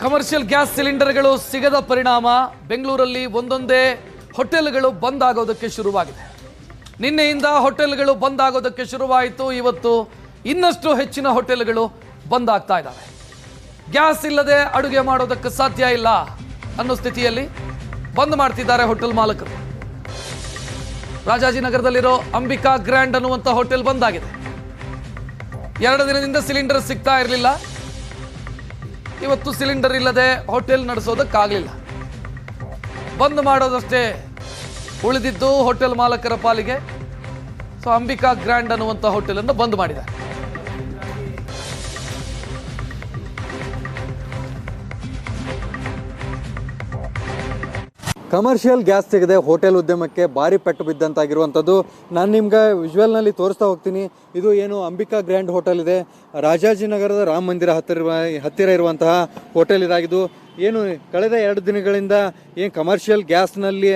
Commercial gas ಸಿಲಿಂಡರ್ಗಳು ಸಿಗದ ಪರಿಣಾಮ ಬೆಂಗಳೂರಲ್ಲಿ ಒಂದೊಂದೇ ಹೋಟೆಲ್ಗಳು ಬಂದ್ ಆಗೋದಕ್ಕೆ ಶುರುವಾಗಿದೆ. ನಿನ್ನೆಯಿಂದ ಹೋಟೆಲ್ಗಳು ಬಂದ್ ಆಗೋದಕ್ಕೆ ಶುರುವಾಯಿತು. ಇವತ್ತು ಇನ್ನಷ್ಟು ಹೆಚ್ಚಿನ ಹೋಟೆಲ್ಗಳು ಬಂದ್ ಆಗ್ತಾ ಇದ್ದಾವೆ. ಗ್ಯಾಸ್ ಇಲ್ಲದೆ ಅಡುಗೆ ಮಾಡೋದಕ್ಕೆ ಸಾಧ್ಯ ಇಲ್ಲ ಅನ್ನೋ ಸ್ಥಿತಿಯಲ್ಲಿ ಬಂದ್ ಮಾಡ್ತಿದ್ದಾರೆ ಹೋಟೆಲ್ ಮಾಲಕರು. ರಾಜಾಜಿನಗರದಲ್ಲಿರೋ ಅಂಬಿಕಾ ಗ್ರ್ಯಾಂಡ್ ಅನ್ನುವಂಥ ಹೋಟೆಲ್ ಬಂದ್ ಆಗಿದೆ. 2 ದಿನದಿಂದ ಸಿಲಿಂಡರ್ ಸಿಗ್ತಾ ಇರಲಿಲ್ಲ. ಇವತ್ತು ಸಿಲಿಂಡರ್ ಇಲ್ಲದೆ ಹೋಟೆಲ್ ನಡೆಸೋದಕ್ಕಾಗಲಿಲ್ಲ. ಬಂದ್ ಮಾಡೋದಷ್ಟೇ ಉಳಿದಿದ್ದು ಹೋಟೆಲ್ ಮಾಲಕರ ಪಾಲಿಗೆ. ಸೊ ಅಂಬಿಕಾ ಗ್ರ್ಯಾಂಡ್ ಅನ್ನುವಂಥ ಹೋಟೆಲನ್ನು ಬಂದ್ ಮಾಡಿದ್ದಾರೆ. ಕಮರ್ಷಿಯಲ್ ಗ್ಯಾಸ್ ಸಿಗದೆ ಹೋಟೆಲ್ ಉದ್ಯಮಕ್ಕೆ ಭಾರಿ ಪೆಟ್ಟು ಬಿದ್ದಂತಾಗಿರುವಂಥದ್ದು. ನಾನು ನಿಮ್ಗೆ ವಿಜುವಲ್ನಲ್ಲಿ ತೋರಿಸ್ತಾ ಹೋಗ್ತೀನಿ. ಇದು ಏನು ಅಂಬಿಕಾ ಗ್ರ್ಯಾಂಡ್ ಹೋಟೆಲ್ ಇದೆ, ರಾಜಾಜಿನಗರದ ರಾಮ ಮಂದಿರ ಹತ್ತಿರ ಇರುವಂತಹ ಹೋಟೆಲ್ ಇದಾಗಿದ್ದು. ಏನು ಕಳೆದ 2 ದಿನಗಳಿಂದ ಏನು ಕಮರ್ಷಿಯಲ್ ಗ್ಯಾಸ್ನಲ್ಲಿ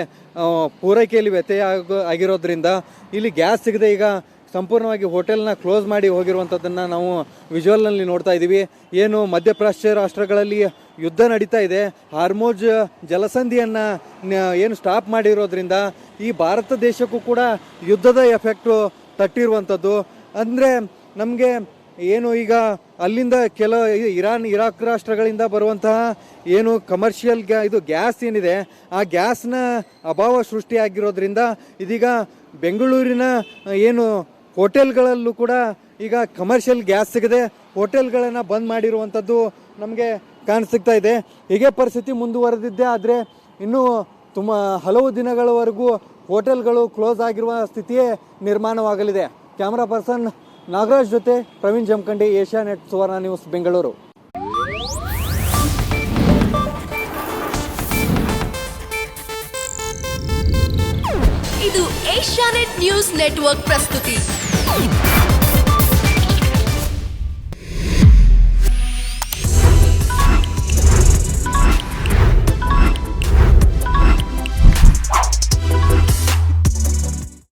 ಪೂರೈಕೆಯಲ್ಲಿ ವ್ಯತ್ಯಯ ಆಗಿರೋದ್ರಿಂದ ಇಲ್ಲಿ ಗ್ಯಾಸ್ ಸಿಗದೆ ಈಗ ಸಂಪೂರ್ಣವಾಗಿ ಹೋಟೆಲ್ನ ಕ್ಲೋಸ್ ಮಾಡಿ ಹೋಗಿರುವಂಥದ್ದನ್ನು ನಾವು ವಿಜುವಲ್ನಲ್ಲಿ ನೋಡ್ತಾ ಇದ್ದೀವಿ. ಏನು ಮಧ್ಯಪ್ರಾಚ್ಯ ರಾಷ್ಟ್ರಗಳಲ್ಲಿ ಯುದ್ಧ ನಡೀತಾ ಇದೆ, ಹಾರ್ಮೋಜ್ ಜಲಸಂಧಿಯನ್ನು ಏನು ಸ್ಟಾಪ್ ಮಾಡಿರೋದ್ರಿಂದ ಈ ಭಾರತ ದೇಶಕ್ಕೂ ಕೂಡ ಯುದ್ಧದ ಎಫೆಕ್ಟು ತಟ್ಟಿರುವಂಥದ್ದು. ಅಂದರೆ ನಮಗೆ ಏನು ಈಗ ಅಲ್ಲಿಂದ ಇರಾಕ್ ರಾಷ್ಟ್ರಗಳಿಂದ ಬರುವಂತಹ ಏನು ಕಮರ್ಷಿಯಲ್ ಇದು ಗ್ಯಾಸ್ ಏನಿದೆ ಆ ಗ್ಯಾಸ್ನ ಅಭಾವ ಸೃಷ್ಟಿಯಾಗಿರೋದ್ರಿಂದ ಇದೀಗ ಬೆಂಗಳೂರಿನ ಏನು ಹೋಟೆಲ್ಗಳಲ್ಲೂ ಕೂಡ ಈಗ ಕಮರ್ಷಿಯಲ್ ಗ್ಯಾಸ್ ಸಿಗದೆ ಹೋಟೆಲ್ಗಳನ್ನು ಬಂದ್ ಮಾಡಿರುವಂಥದ್ದು ನಮಗೆ ಕಾಣಿಸ್ತಾ ಇದೆ. ಹೀಗೆ ಪರಿಸ್ಥಿತಿ ಮುಂದುವರೆದಿದ್ದೆ ಆದರೆ ಇನ್ನೂ ಹಲವು ದಿನಗಳವರೆಗೂ ಹೋಟೆಲ್ಗಳು ಕ್ಲೋಸ್ ಆಗಿರುವ ಸ್ಥಿತಿಯೇ ನಿರ್ಮಾಣವಾಗಲಿದೆ. ಕ್ಯಾಮ್ರಾ ಪರ್ಸನ್ ನಾಗರಾಜ್ ಜೊತೆ ಪ್ರವೀಣ್ ಜಮಖಂಡಿ, ಏಷ್ಯಾನೆಟ್ ಸುವರ್ಣ ನ್ಯೂಸ್, ಬೆಂಗಳೂರು. ಇದು ಏಷ್ಯಾನೆಟ್ ನ್ಯೂಸ್ ನೆಟ್ವರ್ಕ್ ಪ್ರಸ್ತುತಿ.